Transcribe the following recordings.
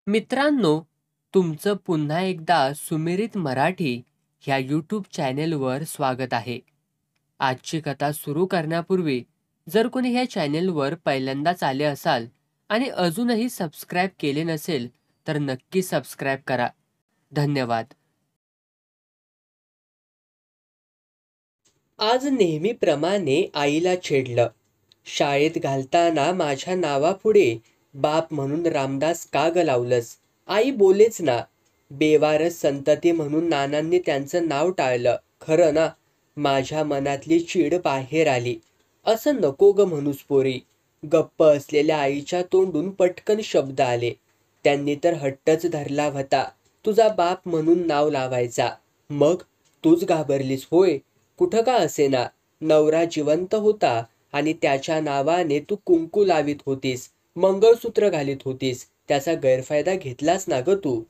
मित्रांनो, तुमचं पुन्हा एकदा सुमिरित मराठी ह्या यूट्यूब चॅनेलवर स्वागत आहे. आजची कथा सुरू करण्यापूर्वी जर कोणी ह्या चॅनेलवर पहिल्यांदाच आले असाल आणि अजूनही सबस्क्राईब केले नसेल तर नक्की सबस्क्राईब करा. धन्यवाद. आज नेहमीप्रमाणे आईला छेडलं. शाळेत घालताना माझ्या नावापुढे बाप म्हणून रामदास का ग लावलंस? आई बोलेच ना. बेवारस संतती म्हणून नानांनी त्यांचं नाव टाळलं. खरं ना, माझ्या मनातली चीड बाहेर आली. असं नको ग म्हणूस पोरी. गप्प असलेल्या आईच्या तोंडून पटकन शब्द आले. त्यांनी तर हट्टच धरला होता, तुझा बाप म्हणून नाव लावायचा. मग तूच घाबरलीस होय? कुठं का असेना, नवरा जिवंत होता आणि त्याच्या नावाने तू कुंकू लावित होतीस, मंगळसूत्र घालीत होतीस. त्याचा गैरफायदा घेतलास ना ग तू.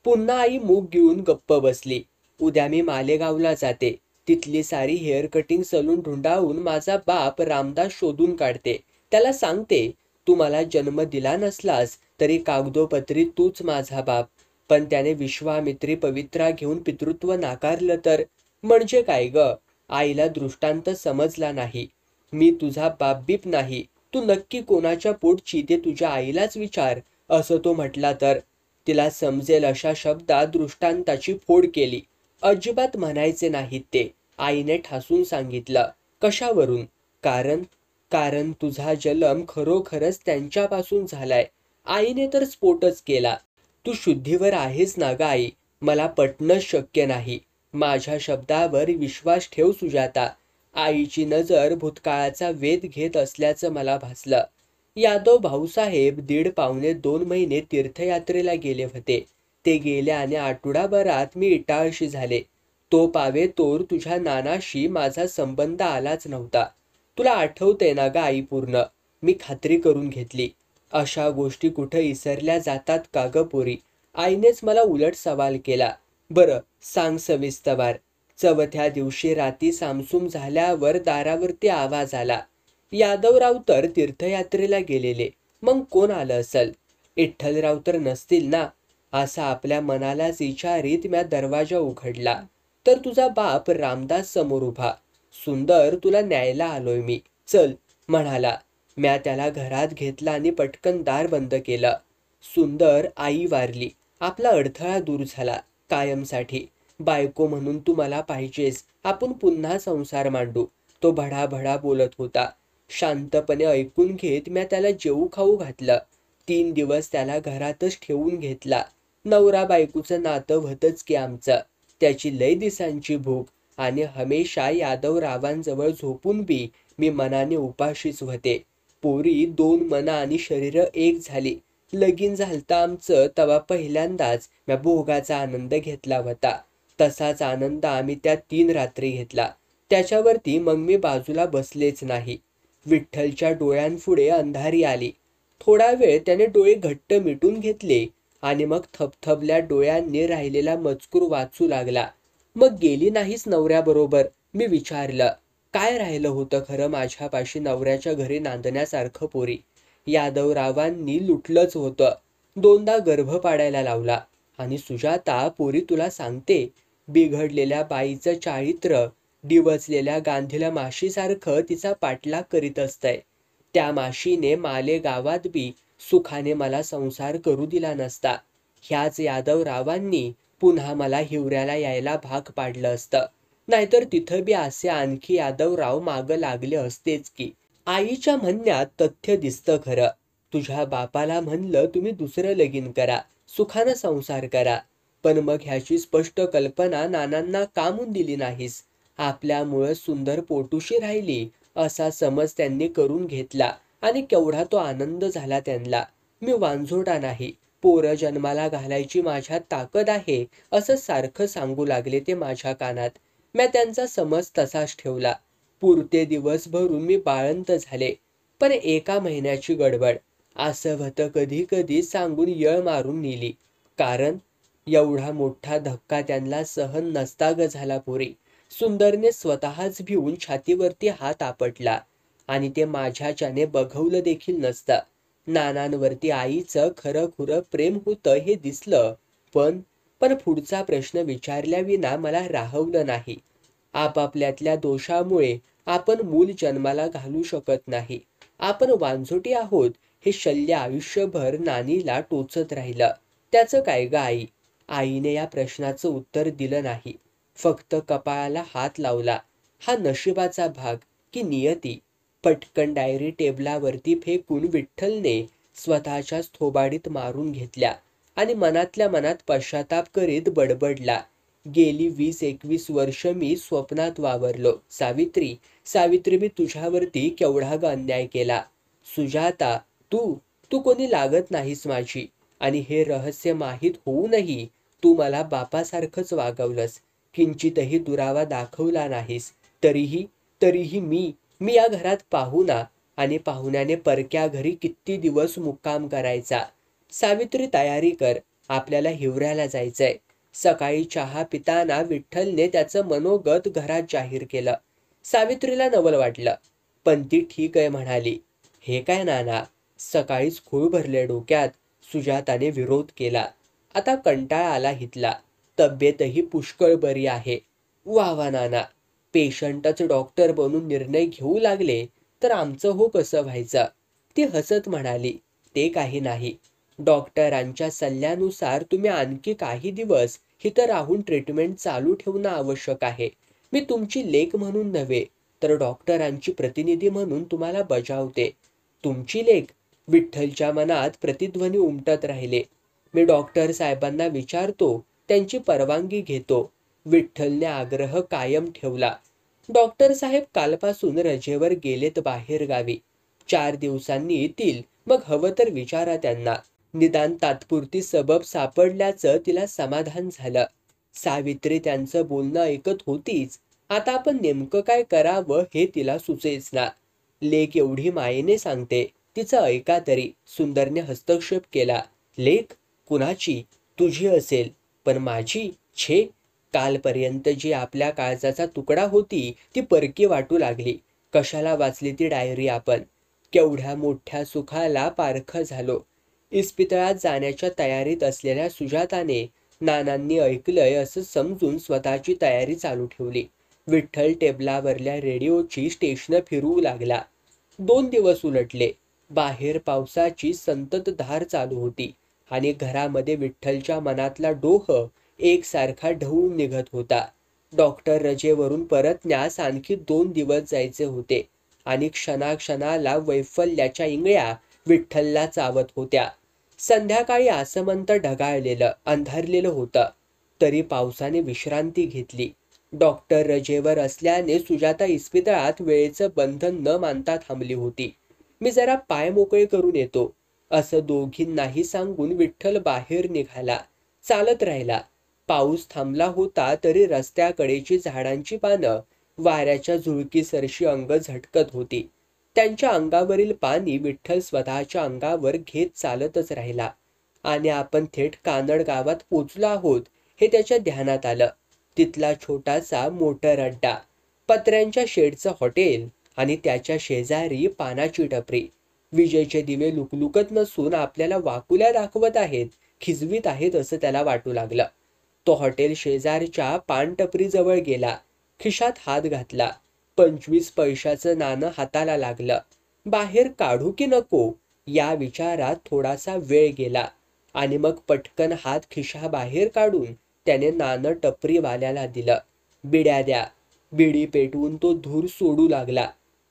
पुन्हा आई मूग घेऊन गप्प बसली. उद्या मी मालेगावला जाते. तिथली सारी हेअर कटिंग सलून ढुंडाळून माझा बाप रामदास शोधून काढते. त्याला सांगते, तू मला जन्म दिला नसलास तरी कागदोपत्री तूच माझा बाप. पण त्याने विश्वामित्री पवित्रा घेऊन पितृत्व नाकारलं तर? म्हणजे काय ग? आईला दृष्टांत समजला नाही. मी तुझा बाप बीप नाही. तू नक्की कोणाच्या पोटची ते तुझ्या आईलाच विचार, असं तो म्हटला तर? तिला समजेल अशा शब्दात दृष्टांताची फोड केली. अजिबात म्हणायचे नाहीत ते, आईने ठासून सांगितलं. कशावरून? कारण कारण तुझा जन्म खरोखरच त्यांच्यापासून झालाय. आईने तर स्फोटच केला. तू शुद्धीवर आहेस ना ग आई? मला पटणंच शक्य नाही. माझ्या शब्दावर विश्वास ठेव सुजाता. आईची नजर भूतकाळाचा वेध घेत असल्याचं मला भासलं. यादव भाऊसाहेब 1.5-2 महिने तीर्थयात्रेला गेले होते. ते गेल्या आणि आठवडाभरात मी इटाळशी झाले. तो पावे तोर तुझ्या नानाशी माझा संबंध आलाच नव्हता. तुला आठवतंय ना ग आई पूर्ण? मी खात्री करून घेतली. अशा गोष्टी कुठं इसरल्या जातात का ग पोरी? आईनेच मला उलट सवाल केला. बरं सांग सविस्तर. चौथ्या दिवशी राती सामसूम झाल्यावर दारावरती आवाज आला. यादवराव तर तीर्थयात्रेला गेलेले. मग कोण आलं असल? विठ्ठलराव तर नसतील ना? असा आपल्या मनालाच विचारीत म्या दरवाजा उघडला तर तुझा बाप रामदास समोर उभा. सुंदर, तुला न्यायला आलोय मी, चल म्हणाला. म्या त्याला घरात घेतला आणि पटकन दार बंद केलं. सुंदर, आई वारली. आपला अडथळा दूर झाला कायमसाठी. बायको म्हणून तू मला पाहिजेस. आपण पुन्हा संसार मांडू. तो भडाभडा बोलत होता. शांतपणे ऐकून घेत म्या त्याला जेवू खाऊ घातलं. 3 दिवस त्याला घरातच ठेवून घेतला. नवरा बायकोचं नातं होतंच की आमचं. त्याची लय दिसांची भूक आणि हमेशा यादवरावांजवळ झोपून बी मी मनाने उपाशीच होते. पोरी 2 मन आणि शरीर एक झाली. लगीन झालतं आमचं तेव्हा पहिल्यांदाच म्या भोगाचा आनंद घेतला होता. तसाच आनंद आम्ही त्या 3 रात्री घेतला. त्याच्यावरती मग मी बाजूला बसलेच नाही. विठ्ठलच्या डोळ्यांपुढे अंधारी आली. थोडा वेळ त्याने डोळे घट्ट मिटून घेतले आणि मग थबथबल्या डोळ्यांनी राहिलेला मजकूर वाचू लागला. मग गेली नाहीस नवऱ्याबरोबर? मी विचारलं. काय राहिलं होतं खरं माझ्यापाशी नवऱ्याच्या घरी नांदण्यासारखं पोरी? यादवरावांनी लुटलंच होतं. 2दा गर्भ पाडायला लावला. आणि सुजाता पोरी तुला सांगते, बिघडलेल्या बाईचं चारित्र्य डिवचलेल्या गांधीला माशीसारखं तिचा पाठलाग करीत असतंय. त्या माशीने माले गावात बी सुखाने मला संसार करू दिला नसता. ह्याच यादवरावांनी पुन्हा मला हिवऱ्याला यायला भाग पाडलं असतं. नाहीतर तिथं बी असे आणखी यादवराव मागं लागले असतेच की. आईच्या म्हणण्यात तथ्य दिसतं खरं. तुझ्या बापाला म्हणलं तुम्ही दुसरं लगीन करा, सुखानं संसार करा. पण मग ह्याची स्पष्ट कल्पना नानांना का म्हणून दिली नाहीस? आपल्यामुळं सुंदर पोटुशी राहिली असा समज त्यांनी करून घेतला आणि केवढा तो आनंद झाला त्यांना. मी वांझोटा नाही. पोरं जन्माला घालायची माझ्यात ताकद आहे असं सारखं सांगू लागले ते माझ्या कानात. म्या त्यांचा समज तसाच ठेवला. पुरते दिवस भरून मी बाळंत झाले. पण 1 महिन्याची गडबड. असं होतं कधी कधी सांगून यळ मारून नेली. कारण एवढा मोठा धक्का त्यांना सहन नसता ग झाला पोरी. सुंदरने स्वतःच भिवून छातीवरती हात आपटला. आणि ते माझ्याच्याने बघवलं देखील नसतं. नानांवरती आईचं खरं प्रेम होतं हे दिसलं, पण पुढचा प्रश्न विचारल्याविना मला राहवलं नाही. आपापल्यातल्या दोषामुळे आपण मूल जन्माला घालू शकत नाही. आपण वांझोटी आहोत हे शल्य आयुष्यभर नानीला टोचत राहिलं. त्याचं काय ग आई? आईने या प्रश्नाचं उत्तर दिलं नाही. फक्त कपाळाला हात लावला. हा नशिबाचा भाग की नियती? पटकन डायरी टेबलावरती फेकून विठ्ठलने स्वतःच्याच थोबाडीत मारून घेतल्या आणि मनातल्या मनात पश्चाताप करीत बडबडला, गेली 20-21 वर्ष मी स्वप्नात वावरलो. सावित्री, सावित्री, मी तुझ्यावरती केवढा ग अन्याय केला. सुजाता, तू तू कोणी लागत नाहीस माझी, आणि हे रहस्य माहीत होऊनही तू मला बापासारखंच वागवलंस. किंचितही दुरावा दाखवला नाहीस. तरीही मी या घरात पाहुणा, आणि पाहुण्याने परक्या घरी किती दिवस मुक्काम करायचा. सावित्री, तयारी कर, आपल्याला हिवऱ्याला जायचंय. सकाळी चहा पिताना विठ्ठलने त्याचं मनोगत घरात जाहीर केलं. सावित्रीला नवल वाटलं, पण ती ठीक आहे म्हणाली. हे काय नाना, सकाळीच खूळ भरले डोक्यात. सुजाताने विरोध केला. आता कंटाळा आला हितला. तब्येतही पुष्कळ बरी आहे. वा वा नाना, पेशंटच डॉक्टर बनून निर्णय घेऊ लागले तर आमचं हो कसं व्हायचं? ती हसत म्हणाली, ते काही नाही. डॉक्टरांच्या सल्ल्यानुसार तुम्ही आणखी काही दिवस इथं राहून ट्रीटमेंट चालू ठेवणं आवश्यक आहे. मी तुमची लेक म्हणून नव्हे, तर डॉक्टरांची प्रतिनिधी म्हणून तुम्हाला बजावते. तुमची लेक? विठ्ठलच्या मनात प्रतिध्वनी उमटत राहिले. मी डॉक्टर साहेबांना विचारतो, त्यांची परवानगी घेतो. विठ्ठलने आग्रह कायम ठेवला. डॉक्टर साहेब कालपासून रजेवर गेलेत बाहेर गावी. 4 दिवसांनी येतील, मग हवं तर विचारा त्यांना. निदान तात्पुरती सबब सापडल्याचं तिला समाधान झालं. सावित्री त्यांचं बोलणं ऐकत होतीच. आता आपण नेमकं काय करावं हे तिला सुचेच ना. लेक एवढी मायेने सांगते, तिचं ऐका तरी. सुंदरने हस्तक्षेप केला. लेक? कुणाची? तुझी असेल, पण माझी? छे, कालपर्यंत जी आपल्या काळजाचा तुकडा होती ती परकी वाटू लागली. कशाला वाचली ती डायरी आपण? केवढ्या मोठ्या सुखाला पारखं झालो. इस्पितळात जाण्याच्या तयारीत असलेल्या सुजाताने नानांनी ऐकलंय असं समजून स्वतःची तयारी चालू ठेवली. विठ्ठल टेबलावरल्या रेडिओची स्टेशनं फिरवू लागला. 2 दिवस उलटले. बाहेर पावसाची संततधार चालू होती आणि घरामध्ये विठ्ठलच्या मनातला डोह एकसारखा ढवळून निघत होता. डॉक्टर रजेवरून परतण्यास आणखी 2 दिवस जायचे होते आणि क्षणाक्षणाला वैफल्याच्या इंगळ्या विठ्ठलला चावत होत्या. संध्याकाळी आसमंत ढगाळलेलं, अंधारलेलं होतं. तरी पावसाने विश्रांती घेतली. डॉक्टर रजेवर असल्याने सुजाता इस्पितळात वेळेचं बंधन न मानता थांबली होती. मी जरा पाय मोकळे करून येतो, असं दोघींनाही सांगून विठ्ठल बाहेर निघाला. चालत राहिला. पाऊस थांबला होता तरी रस्त्याकडेची झाडांची पानं वाऱ्याच्या झुळकीसरशी अंग झटकत होती. त्यांच्या अंगावरील पाणी विठ्ठल स्वतःच्या अंगावर घेत चालतच राहिला आणि आपण थेट कानड गावात पोचलो आहोत हे त्याच्या ध्यानात आलं. तिथला छोटासा मोटर अड्डा, पत्र्यांच्या शेडचं हॉटेल आणि त्याच्या शेजारी पानाची टपरी. विजेचे दिवे लुकलुकत नसून आपल्याला वाकुल्या दाखवत आहेत, खिजवीत आहेत असं त्याला वाटू लागलं. तो हॉटेल शेजारच्या पानटपरीजवळ गेला. खिशात हात घातला. 25 पैशाचं नाणं हाताला लागलं. बाहेर काढू की नको या विचारात थोडासा वेळ गेला आणि मग पटकन हात खिशाबाहेर काढून त्याने नाणं टपरीवाल्याला दिलं. बिड्या द्या. बिडी पेटवून तो धूर सोडू लागला.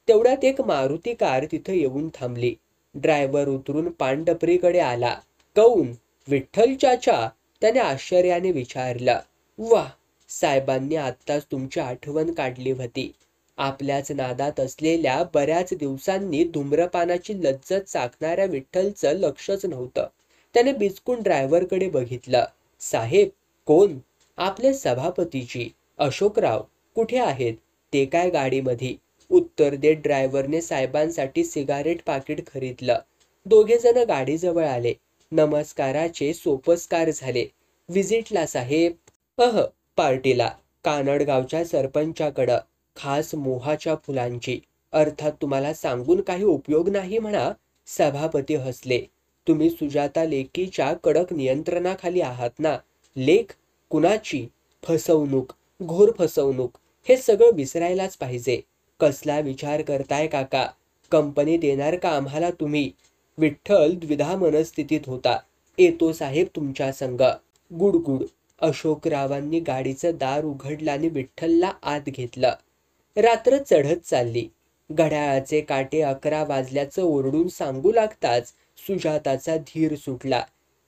तेवढ्यात एक मारुती कार तिथं येऊन थांबली. ड्रायव्हर उतरून पानटपरीकडे आला. कौन? विठ्ठल चाचा? त्याने आश्चर्याने विचारलं. वाह, साहेबांनी आत्ताच तुमची आठवण काढली होती. आपल्याच नादात असलेल्या बऱ्याच दिवसांनी धूम्रपानाची लज्जत चाखणाऱ्या विठ्ठलचं लक्षच नव्हतं. त्याने बिचकून ड्रायव्हरकडे बघितलं. साहेब? कोण? आपले सभापतीजी, अशोकराव. कुठे आहेत? ते काय गाडीमध्ये. उत्तर देत ड्रायव्हरने साहेबांसाठी सिगारेट पाकिट खरीदलं. दोघे जण गाडीजवळ आले. नमस्काराचे सोपस्कार झाले. व्हिजिटला साहेब? पार्टीला. कानडगावच्या सरपंचाकडं. खास मोहाच्या फुलांची. अर्थात तुम्हाला सांगून काही उपयोग नाही म्हणा. सभापती हसले. तुम्ही सुजाता लेकीच्या कडक नियंत्रणाखाली आहात ना? लेक? कुणाची? फसवणूक, घोर फसवणूक. हे सगळं विसरायलाच पाहिजे. कसला विचार करताय काका? कंपनी देणार का आम्हाला तुम्ही? विठ्ठल द्विधा मनस्थितीत होता. येतो साहेब तुमच्या संग. गुडगुड. अशोकरावांनी गाडीचं दार उघडलं आणि विठ्ठलला आत घेतलं. रात्र चढत चालली. घड्याळाचे काटे 11 वाजल्याचं ओरडून सांगू लागताच सुजाताचा धीर सुटला.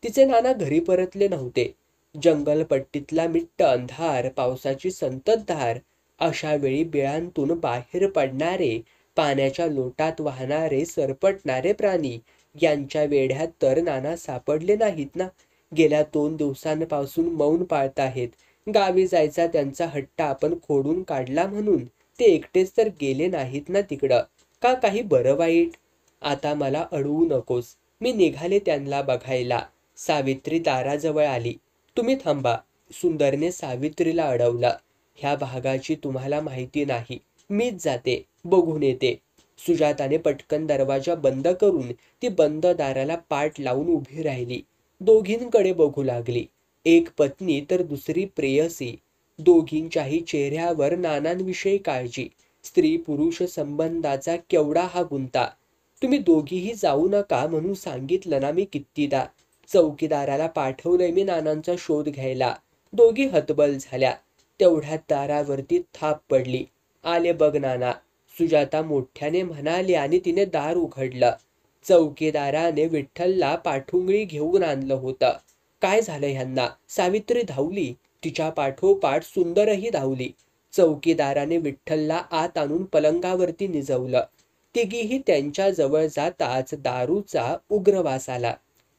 तिचे नाना घरी परतले नव्हते. जंगलपट्टीतला मिट्ट अंधार, पावसाची संततधार, अशा वेळी बिळांतून बाहेर पडणारे, पाण्याच्या लोटात वाहणारे, सरपटणारे प्राणी यांच्या वेढ्यात तर नाना सापडले नाहीत ना. गेल्या 2 दिवसांपासून मौन पाळताहेत. गावी जायचा त्यांचा हट्ट आपण खोडून काढला म्हणून ते एकटेच तर गेले नाहीत ना तिकडं. का काही बरं वाईट? आता मला अडवू नकोस. मी निघाले त्यांना बघायला. सावित्री दाराजवळ आली. तुम्ही थांबा. सुंदरने सावित्रीला अडवलं. ह्या भागाची तुम्हाला माहिती नाही. मीच जाते, बघून येते. सुजाताने पटकन दरवाजा बंद करून ती बंद दाराला पाठ लावून उभी राहिली. दोघींकडे बघू लागली. एक पत्नी तर दुसरी प्रेयसी. दोघींच्याही चेहऱ्यावर नानांविषयी काळजी. स्त्री पुरुष संबंधाचा केवढा हा गुंता. तुम्ही दोघीही जाऊ नका म्हणून सांगितलं ना मी कितीदा. चौकीदाराला पाठवलंय मी नानांचा शोध घ्यायला. दोघी हतबल झाल्या. तेवढ्यात दारावरती थाप पडली. आले बघ नाना, सुजाता मोठ्याने म्हणाली आणि तिने दार उघडलं. चौकीदाराने विठ्ठलला पाठुंगळी घेऊन आणलं होतं. काय झालं ह्यांना? सावित्री धावली. तिच्या पाठोपाठ सुंदरही धावली. चौकीदाराने विठ्ठलला आत आणून पलंगावरती निजवलं. तिघीही त्यांच्या जवळ जाताच दारूचा उग्र वास आला.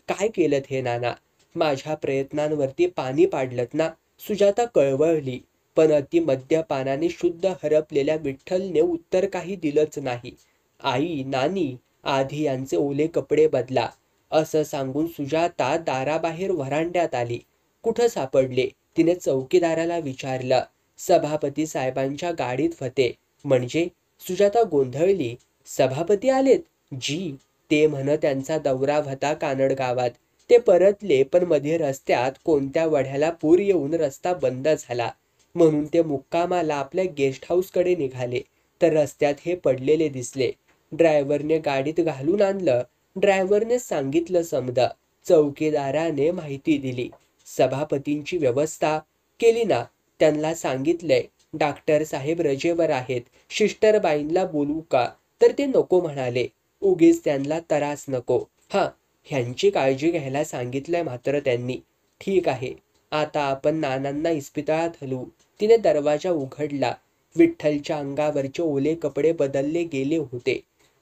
काय केलं हे नाना? माझ्या प्रयत्नांवरती पाणी पाडलत ना? सुजाता कळवळली. पण अति मद्यपानाने शुद्ध हरपलेल्या विठ्ठलने उत्तर काही दिलंच नाही. आई, नानी, आधी यांचे ओले कपडे बदला, असं सांगून सुजाता दाराबाहेर व्हरांड्यात आली. कुठं सापडले? तिने चौकीदाराला विचारलं. सभापती साहेबांच्या गाडीत होते. म्हणजे? सुजाता गोंधळली. सभापती आलेत? जी. ते म्हण त्यांचा दौरा होता कानड गावात. ते परतले, पण मध्ये रस्त्यात कोणत्या वढ्याला पूर येऊन रस्ता बंद झाला. म्हणून ते मुक्कामाला आपल्या गेस्ट हाऊसकडे निघाले. तर रस्त्यात हे पडलेले दिसले. ड्रायव्हरने गाडीत घालून आणलं. ड्रायव्हरने सांगितलं समजा. चौकीदाराने माहिती दिली. सभापतींची व्यवस्था केली ना? त्यांना सांगितलंय. डॉक्टर साहेब रजेवर आहेत. सिस्टरबाईंना बोलू का? तर ते नको म्हणाले. उगीच त्यांना त्रास नको. हा, ह्यांची काळजी घ्यायला सांगितलंय मात्र त्यांनी. ठीक आहे, आता आपण नानांना इस्पितळात हलवू. तिने दरवाजा उघडला. विठ्ठलच्या अंगावरचे ओले कपडे बदलले गेले होते.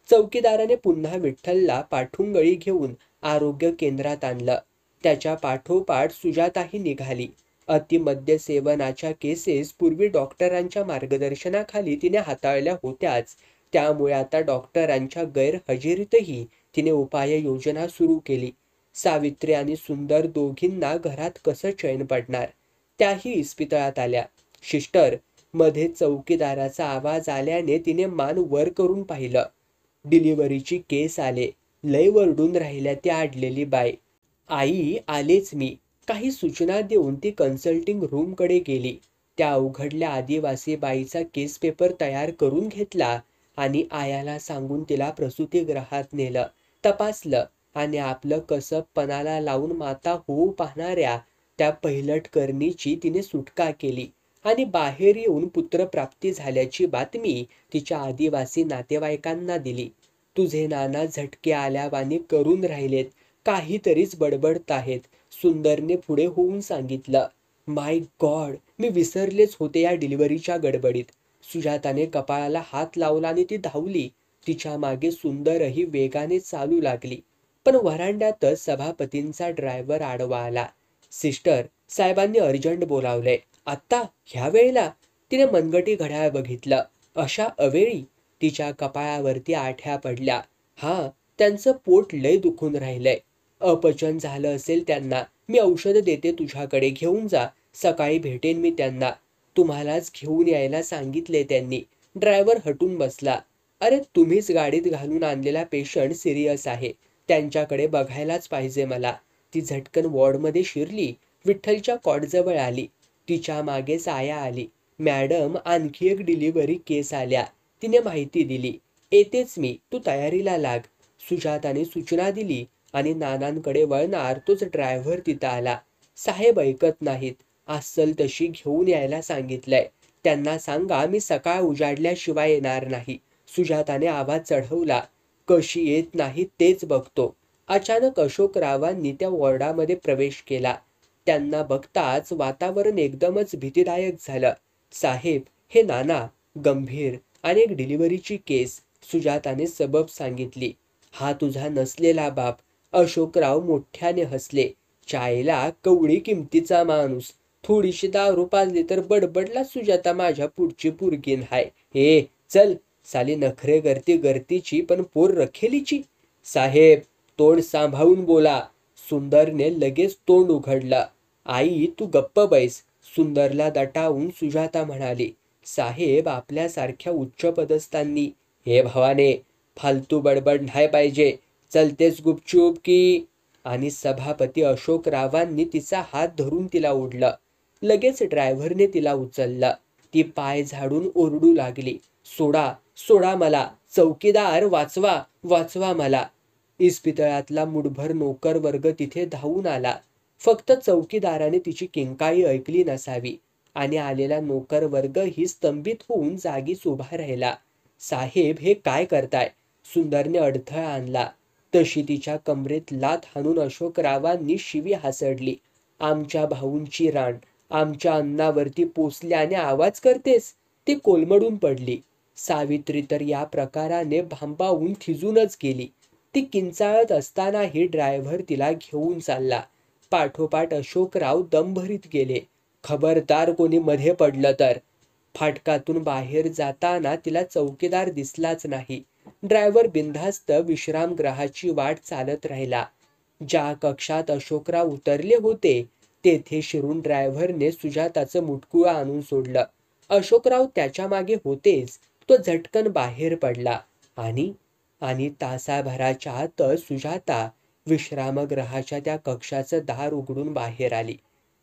चौकीदाराने पुन्हा विठ्ठलला पाठुंगळी घेऊन आरोग्य केंद्रात आणलं. त्याच्या पाठोपाठ सुजाताही निघाली. अतिमद्य सेवनाच्या केसेस पूर्वी डॉक्टरांच्या मार्गदर्शनाखाली तिने हाताळल्या होत्याच. त्यामुळे आता डॉक्टरांच्या गैरहजेरीतही तिने उपाययोजना सुरू केली. सावित्री आणि सुंदर दोघींना घरात कसं चैन पडणार? त्याही इस्पितळात आल्या. सिस्टर, मध्ये चौकीदाराचा आवाज आल्याने तिने मान वर करून पाहिलं. डिलिव्हरीची केस आले. लय वरडून राहिल्या ती आडलेली बाई. आई, आलेच मी. काही सूचना देऊन ती कन्सल्टिंग रूमकडे गेली. त्या उघडल्या आदिवासी बाईचा केस पेपर तयार करून घेतला आणि आयाला सांगून तिला प्रसूतिगृहात नेलं. तपासलं आणि आपलं कसब पणाला लावून माता होऊ पाहणाऱ्या त्या पहिलटकरणीची तिने सुटका केली आणि बाहेर येऊन पुत्रप्राप्ती झाल्याची बातमी तिच्या आदिवासी नातेवाईकांना दिली. तुझे नाना झटके आल्यावानी करून राहिलेत. काहीतरीच बडबडत आहेत. सुंदरने पुढे होऊन सांगितलं. माय गॉड, मी विसरलेच होते या डिलिव्हरीच्या गडबडीत. सुजाताने कपाळाला हात लावला आणि ती धावली. तिच्या मागे सुंदरही वेगाने चालू लागली. पण व्हरांड्यातच सभापतींचा ड्रायव्हर आडवा आला. सिस्टर, साहेबांनी अर्जंट बोलावलंय. आत्ता? ह्या वेळेला? तिने मनगटी घड्याळ बघितलं. अशा अवेळी? तिच्या कपाळावरती आठ्या पडल्या. हा, त्यांचं पोट लय दुखून राहिलंय. अपचन झालं असेल त्यांना. मी औषध देते तुझ्याकडे, घेऊन जा. सकाळी भेटेन मी त्यांना. तुम्हालाच घेऊन यायला सांगितले त्यांनी. ड्रायव्हर हटून बसला. अरे तुम्हीच गाडीत घालून आणलेला पेशंट सिरियस आहे, त्यांच्याकडे बघायलाच पाहिजे मला. ती झटकन वॉर्डमध्ये शिरली. विठ्ठलच्या कॉटजवळ आली. तिच्या मागेच आया आली. मॅडम, आणखी एक डिलिव्हरी केस आल्या. तिने माहिती दिली. येतेच मी, तू तयारीला लाग. सुजाताने सूचना दिली आणि नानांकडे वळणार तोच ड्रायव्हर तिथं आला. साहेब ऐकत नाहीत. अस्सल तशी घेऊन यायला सांगितलंय. त्यांना सांगा मी सकाळ उजाडल्याशिवाय येणार नाही. सुजाताने आवाज चढवला. कशी येत नाही तेच बघतो. अचानक अशोकरावांनी त्या वॉर्डामध्ये प्रवेश केला. त्यांना बघताच वातावरण एकदमच भीतीदायक झालं. साहेब, हे नाना. गंभीर आणि एक डिलिव्हरीची केस. सुजाताने सबब सांगितली. हा तुझा नसलेला बाप. अशोकराव मोठ्याने हसले. चायला कवडी किमतीचा माणूस. थोडीशी दारू पाजली तर बडबडला सुजाता माझ्या पुढची पुरगीन हाय. हे चल, साली नखरे करती गर्तीची पण पोर रखेलीची. साहेब, तोंड सांभाळून बोला. सुंदरने लगेच तोंड उघडलं. आई तू गप्प बैस. सुंदरला दटावून सुजाता म्हणाली. साहेब, आपल्यासारख्या उच्च पदस्थांनी. हे भावाने, फालतू बडबड नाही पाहिजे. चलतेच गुपचूप की. आणि सभापती अशोकरावांनी तिचा हात धरून तिला ओढलं. लगेच ड्रायव्हरने तिला उचललं. ती पाय झाडून ओरडू लागली. सोडा, सोडा मला. चौकीदार, वाचवा, वाचवा मला. इस्पितळातला मुठभर नोकर वर्ग तिथे धावून आला. फक्त चौकीदाराने तिची किंकाळी ऐकली नसावी आणि आलेला नोकर वर्ग ही स्तंभित होऊन जागीच उभा राहिला. साहेब, हे काय करताय? सुंदरने अडथळा आणला. तशी तिच्या कमरेत लाथ हाणून अशोकरावांनी शिवी हासडली. आमच्या भाऊंची रान आमच्या अन्नावरती पोचल्याने आवाज करतेस? ती कोलमडून पडली. सावित्री तर या प्रकाराने भांबावून थिजूनच गेली. ती किंचाळत असतानाही ड्रायव्हर तिला घेऊन चालला. पाठोपाठ अशोकराव दमभरीत गेले. खबरदार कोणी मध्ये पडलं तर. फाटकातून बाहेर जाताना तिला चौकीदार दिसलाच नाही. ड्रायव्हर बिनधास्त विश्रामगृहाची वाट चालत राहिला. ज्या कक्षात अशोकराव उतरले होते तेथे शिरून ड्रायव्हरने सुजाताचं मुटकुळ आणून सोडलं. अशोकराव त्याच्या मागे होतेच. तो झटकन बाहेर पडला आणि तासाभराच्या आत सुजाता विश्रामगृहाच्या त्या कक्षाचं दार उघडून बाहेर आली.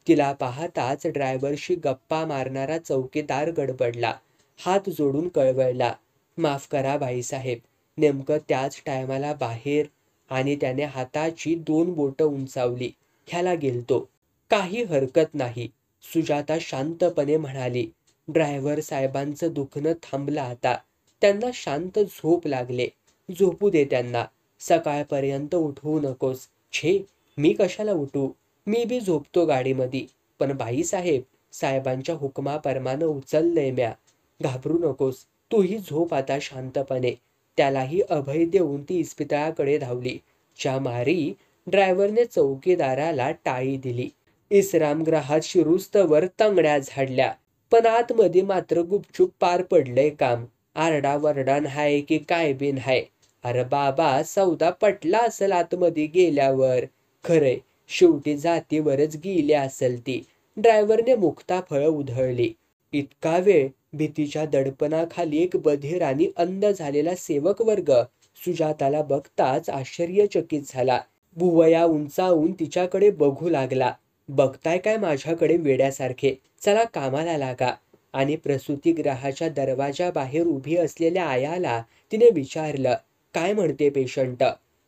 तिला पाहताच ड्रायव्हरशी गप्पा मारणारा चौकीदार गडबडला. हात जोडून कळवळला. माफ करा बाईसाहेब. नेमकं त्याच टायमाला बाहेर आणि त्याने हाताची 2 बोटं उंचावली. ह्याला गेलतो. काही हरकत नाही, सुजाता शांतपणे म्हणाली. ड्रायव्हर साहेबांचं दुखणं थांबलं आता. त्यांना शांत झोप लागले. झोपू दे त्यांना. सकाळपर्यंत उठवू नकोस. छे, मी कशाला उठू? मी बी झोपतो गाडीमध्ये. पण बाईसाहेब, साहेबांच्या हुकमाप्रमाणे उचललंय म्या. घाबरू नकोस. तूही झोप आता शांतपणे. त्यालाही अभय देऊन ती इस्पितळाकडे धावली. च्या मारी ड्रायव्हरने चौकीदाराला टाळी दिली. विश्रामगृहात शिरूस्तवर तंगड्या झाडल्या. पण आतमध्ये मात्र गुपचूप पार पडलंय काम. आरडावरडा हाय की काय बिन हाय. अरे बाबा, सौदा पटला असेल आतमध्ये गेल्यावर. खरंय, शेवटी जातीवरच गेली असेल ती. ड्रायव्हरने मुक्ताफळं उधळली. इतका वेळ भीतीच्या दडपणाखाली एक बधीर आणि अंध झालेला सेवक वर्ग सुजाताला बघताच आश्चर्यचकित झाला. भुवया उंचावून तिच्याकडे बघू लागला. बघताय काय माझ्याकडे वेड्यासारखे? चला कामाला लागा. आणि प्रसूतिगृहाच्या दरवाजाबाहेर उभी असलेल्या आयाला तिने विचारलं. काय म्हणते पेशंट?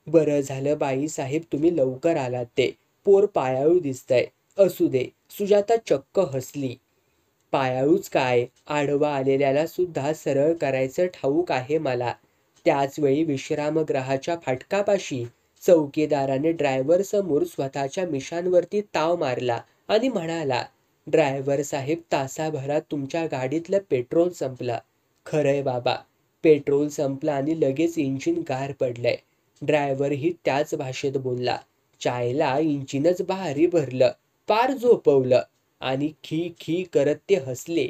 बरं झालं बाईसाहेब तुम्ही लवकर आलात ते. पोर पायाळू दिसतंय. असू दे. सुजाता चक्क हसली. पायाळूच काय, आडवा आलेल्याला सुद्धा सरळ करायचं ठाऊक आहे मला. त्याचवेळी विश्रामगृहाच्या फाटकापाशी चौकीदाराने ड्रायव्हर समोर स्वतःच्या मिशांवरती ताव मारला आणि म्हणाला. ड्रायव्हर साहेब, तासाभरात तुमच्या गाडीतलं पेट्रोल संपलं. खरंय बाबा, पेट्रोल संपलं आणि लगेच इंजिन गार पडलंय. ड्रायव्हरही त्याच भाषेत बोलला. चायला इंजिनच भारी भरलं, पार झोपवलं. आणि खी खी करत ते हसले.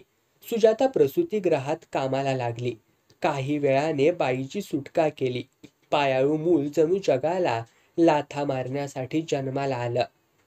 सुजाता प्रसूतिगृहात कामाला लागली. काही वेळाने बाईची सुटका केली. पायाळू मूल जणू जगाला लाथा मारण्यासाठी जन्माला आलं.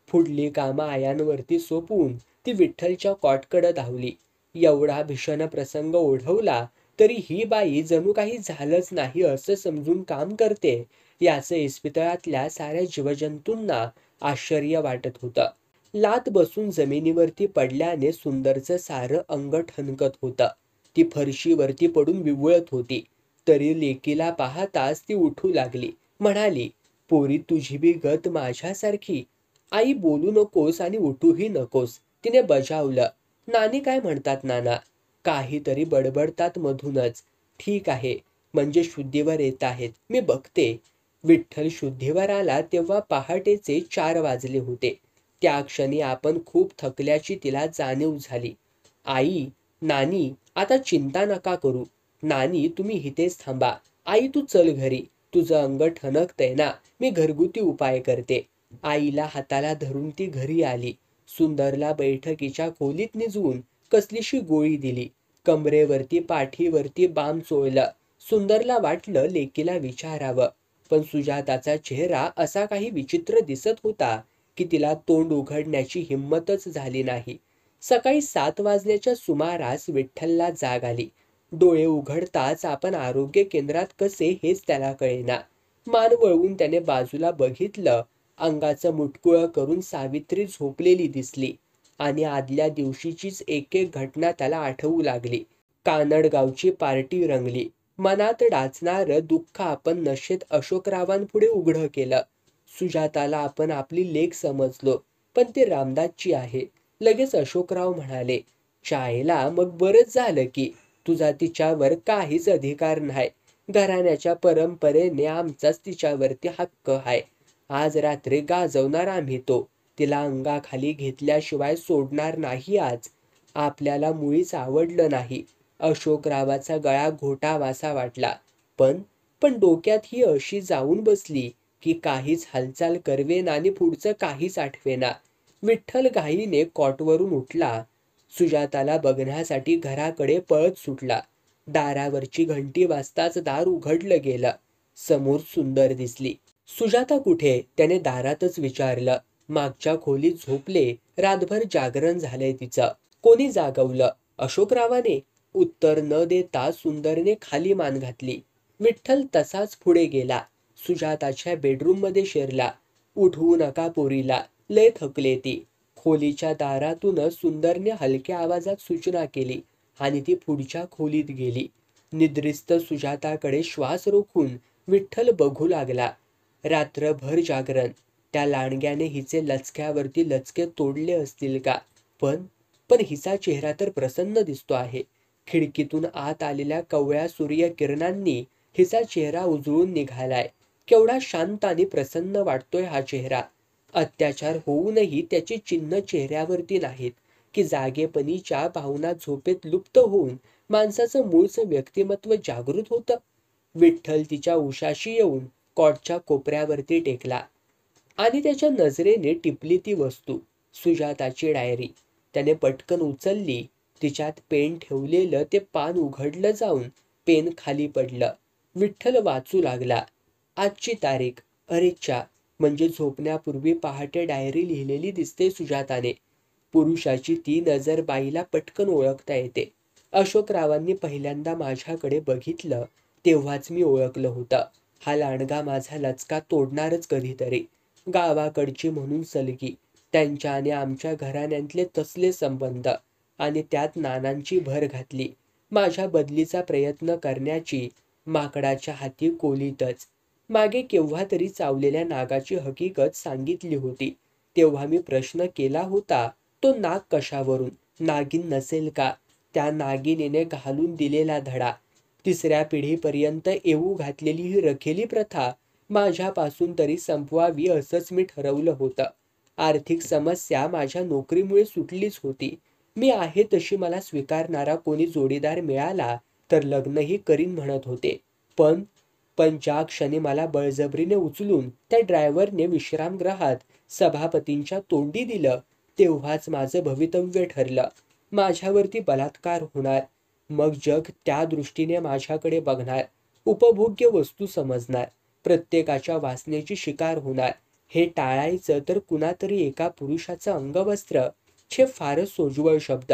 पुढली कामं आयांवरती सोपवून ती विठ्ठलच्या कॉटकडं धावली. एवढा भीषण प्रसंग ओढवला तरी ही बाई जणू काही झालंच नाही असं समजून काम करते, याचं इस्पितळातल्या साऱ्या जीवजंतूंना आश्चर्य वाटत होतं. लाथ बसून जमिनीवरती पडल्याने सुंदरचं सारं अंग ठणकत होतं. ती फरशीवरती पडून विव्वळत होती. तरी लेकीला पाहताच ती उठू लागली. म्हणाली, पोरी तुझी बी गत माझ्यासारखी. आई बोलू नकोस आणि उठूही नकोस, तिने बजावलं. नानी काय म्हणतात नाना? काहीतरी बडबडतात मधूनच. ठीक आहे, म्हणजे शुद्धीवर येत आहेत, मी बघते. विठ्ठल शुद्धीवर आला तेव्हा पहाटेचे 4 वाजले होते. त्या क्षणी आपण खूप थकल्याची तिला जाणीव झाली. आई, नानी, आता चिंता नका करू. नानी तुम्ही इथेच थांबा. आई तू चल घरी. तुझं अंग ठणकतंय ना, मी घरगुती उपाय करते. आईला हाताला धरून ती घरी आली. सुंदरला बैठकीच्या खोलीत निजवून कसलीशी गोळी दिली. कमरेवरती पाठीवरती बाम चोळलं. सुंदरला वाटलं लेकीला विचारावं, पण सुजाताचा चेहरा असा काही विचित्र दिसत होता की तिला तोंड उघडण्याची हिंमतच झाली नाही. सकाळी 7 वाजल्याच्या सुमारास विठ्ठलला जाग आली. डोळे उघडताच आपण आरोग्य केंद्रात कसे हेच त्याला कळेना. मान वळवून त्याने बाजूला बघितलं. अंगाचं मुटकुळं करून सावित्री झोपलेली दिसली आणि आदल्या दिवशीचीच एक एक घटना त्याला आठवू लागली. कानडगावची पार्टी रंगली. मनात डाचणारं दुःख आपण नशेत अशोकरावांपुढे उघडं केलं. सुजाताला आपण आपली लेक समजलो, पण ती रामदासची आहे. लगेच अशोकराव म्हणाले, शाळेला मग बरंच झालं की तुझा तिच्यावर काहीच अधिकार नाही. घराण्याच्या परंपरेने आमचाच तिच्यावरती हक्क आहे. आज रात्री गाजवणार आम्ही तो. तिला अंगाखाली घेतल्याशिवाय सोडणार नाही आज. आपल्याला मुळीच आवडलं नाही. अशोकरावाचा गळा घोटावासा वाटला. पण डोक्यात ही अशी जाऊन बसली की काहीच हालचाल करवेना आणि पुढचं काहीच आठवेना. विठ्ठल घाईने कॉटवरून उठला. सुजाताला बघण्यासाठी घराकडे पळत सुटला. दारावरची घंटी वाजताच दार उघडलं गेलं. समोर सुंदर दिसली. सुजाता कुठे? त्याने दारातच विचारलं. मागच्या खोलीत झोपले. रातभर जागरण झालंय तिचं. कोणी जागवलं? अशोकरावाने. उत्तर न देता सुंदरने खाली मान घातली. विठ्ठल तसाच पुढे गेला. सुजाताच्या बेडरूम मध्ये शिरला. उठवू नका पोरीला, लय थकले ती. खोलीच्या दारातूनच सुंदरने हलक्या आवाजात सूचना केली आणि ती पुढच्या खोलीत गेली. निद्रिस्त सुजाताकडे श्वास रोखून विठ्ठल बघू लागला. रात्रभर जागरण. त्या लांडग्याने हिचे लचक्यावरती लचके तोडले असतील का? पण हिचा चेहरा तर प्रसन्न दिसतो आहे. खिडकीतून आत आलेल्या कवळ्या सूर्यकिरणांनी हिचा चेहरा उजळून निघालाय. केवढा शांत आणि प्रसन्न वाटतोय हा चेहरा. अत्याचार होऊनही त्याची चिन्ह चेहऱ्यावरती नाहीत की जागेपणीच्या भावना झोपेत लुप्त होऊन माणसाचं मूळचं व्यक्तिमत्व जागृत होतं. विठ्ठल तिच्या उशाशी येऊन कॉटच्या कोपऱ्यावरती टेकला आणि त्याच्या नजरेने टिपली ती वस्तू, सुजाताची डायरी. त्याने पटकन उचलली. तिच्यात पेन ठेवलेलं ते पान उघडलं जाऊन पेन खाली पडलं. विठ्ठल वाचू लागला. आजची तारीख. अरेच्चा, म्हणजे झोपण्यापूर्वी पहाटे डायरी लिहिलेली दिसते सुजाताने. पुरुषाची ती नजर बाईला पटकन ओळखता येते. अशोकरावांनी पहिल्यांदा माझ्याकडे बघितलं तेव्हाच मी ओळखलं होतं. हा लांडगा माझा लचका तोडणारच कधीतरी. गावाकडची म्हणून सलगी. त्यांच्या आणि आमच्या घराण्यांतले तसले संबंध. आणि त्यात नानांची भर घातली. माझ्या बदलीचा प्रयत्न करण्याची. माकडाच्या हाती कोलीतच. मागे केव्हा तरी चावलेल्या नागाची हकीकत सांगितली होती. तेव्हा मी प्रश्न केला होता, तो नाग कशावरून? नागिन नसेल का? त्या नागिनीने घालून दिलेला धडा. 3ऱ्या पिढीपर्यंत येऊ घातलेली ही रखेली प्रथा माझ्यापासून तरी संपवावी असंच मी ठरवलं होतं. आर्थिक समस्या माझ्या नोकरीमुळे सुटलीच होती. मी आहे तशी मला स्वीकारणारा कोणी जोडीदार मिळाला तर लग्नही करीन म्हणत होते. पण ज्या क्षणी मला बळजबरीने उचलून त्या ड्रायव्हरने विश्रामगृहात सभापतींच्या तोंडी दिलं तेव्हाच माझं भवितव्य ठरलं. माझ्यावरती बलात्कार होणार. मग जग त्या दृष्टीने माझ्याकडे बघणार. उपभोग्य वस्तू समजणार. प्रत्येकाच्या वासनेची शिकार होणार. हे टाळायचं तर कुणातरी एका पुरुषाचं अंगवस्त्र, छे फारच सोज्वळ शब्द,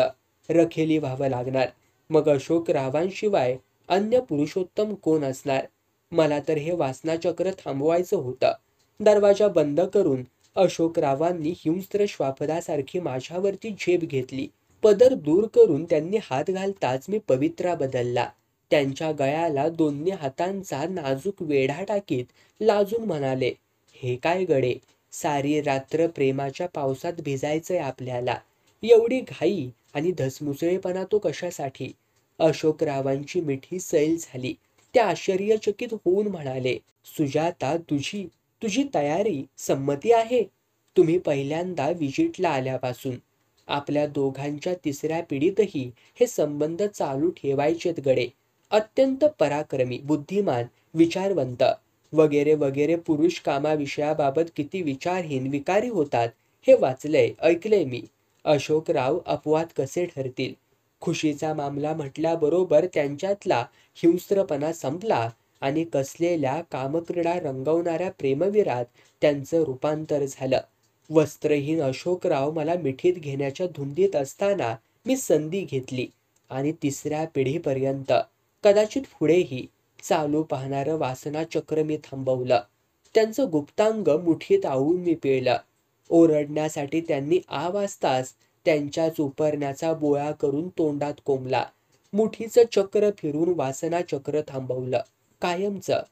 रखेली व्हावं लागणार. मग अशोकरावांशिवाय अन्य पुरुषोत्तम कोण असणार? मला तर हे वासनाचक्र थांबवायचं होतं. दरवाजा बंद करून अशोकरावांनी हिंस्त्र श्वापदासारखी माझ्यावरती झेप घेतली. पदर दूर करून त्यांनी हात घालताच मी पवित्रा बदलला. त्यांच्या गळ्याला दोन्ही हातांचा नाजूक वेढा टाकीत लाजून म्हणाले, हे काय गडे, सारी रात्र प्रेमाच्या पावसात भिजायचंय आपल्याला. एवढी घाई आणि धसमुसळेपणा तो कशासाठी? अशोकरावांची मिठी सैल झाली. ते आश्चर्यचकित होऊन म्हणाले, सुजाता, तुझी तुझी तयारी, संमती आहे? तुम्ही पहिल्यांदा विजिटला आल्यापासून आपल्या दोघांच्या तिसऱ्या पिढीतही हे संबंध चालू ठेवायचेत गडे. अत्यंत पराक्रमी, बुद्धिमान, विचारवंत वगैरे वगैरे पुरुष कामाविषयाबाबत किती विचारहीन, विकारी होतात हे वाचलंय, ऐकलंय मी. अशोकराव अपवाद कसे ठरतील? खुशीचा मामला म्हटल्याबरोबर त्यांच्यातला हिंस्त्रपणा संपला आणि कसलेल्या कामक्रीडा रंगवणाऱ्या प्रेमवीरात त्यांचं रूपांतर झालं. वस्त्रहीन अशोकराव मला मिठीत घेण्याच्या धुंदीत असताना मी संधी घेतली आणि तिसऱ्या पिढीपर्यंत, कदाचित पुढेही चालू पाहणारं वासनाचक्र मी थांबवलं. त्यांचं गुप्तांग मुठीत आवळून मी पिळलं. ओरडण्यासाठी त्यांनी आ वाजताच त्यांच्याच उपरण्याचा बोळा करून तोंडात कोंबला. मुठीचं चक्र फिरून वासनाचक्र थांबवलं, कायमचं.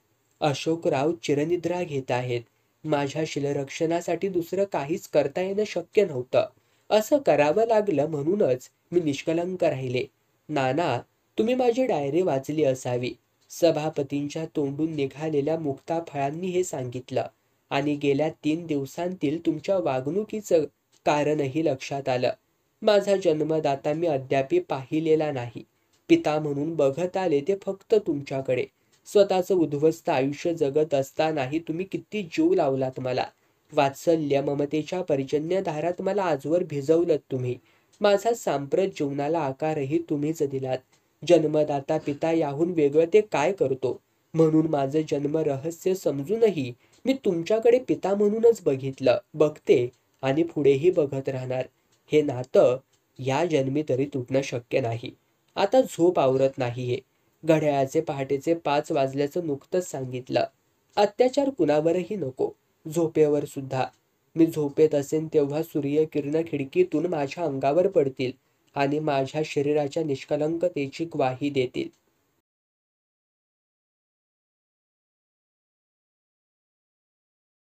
अशोकराव चिरनिद्रा घेत आहेत. माझ्या शीलरक्षणासाठी दुसरं काहीच करता येणं शक्य नव्हतं. असं करावं लागलं म्हणूनच मी निष्कलंक राहिले. नाना, तुम्ही माझी डायरी वाचली असावी. सभापतींच्या तोंडून निघालेल्या मुक्ताफळांनी हे सांगितलं आणि गेल्या 3 दिवसांतील तुमच्या वागणुकीचं कारणही लक्षात आलं. माझा जन्मदाता मी अद्याप पाहिलेला नाही. पिता म्हणून बघत आले ते फक्त तुमच्याकडे. स्वतःचं उद्ध्वस्त आयुष्य जगत असतानाही तुम्ही किती जीव लावलात मला. वात्सल्य ममतेच्या पर्जन्यधारात मला आजवर भिजवलत तुम्ही. माझा सांप्रत जीवनाला आकारही तुम्हीच दिलात. जन्मदाता पिता याहून वेगळं ते काय करतो? म्हणून माझं जन्म रहस्य समजूनही मी तुमच्याकडे पिता म्हणूनच बघितलं, बघते आणि पुढेही बघत राहणार. हे नातं या जन्मी तरी तुटणं शक्य नाही. आता झोप आवरत नाहीये. घड्याळाचे पहाटेचे 5 वाजल्याचं नुकतंच सांगितलं. अत्याचार कुणावरही नको, झोपेवर सुद्धा. मी झोपेत असेन तेव्हा सूर्यकिरण खिडकीतून माझ्या अंगावर पडतील आणि माझ्या शरीराच्या निष्कलंकतेची ग्वाही देतील.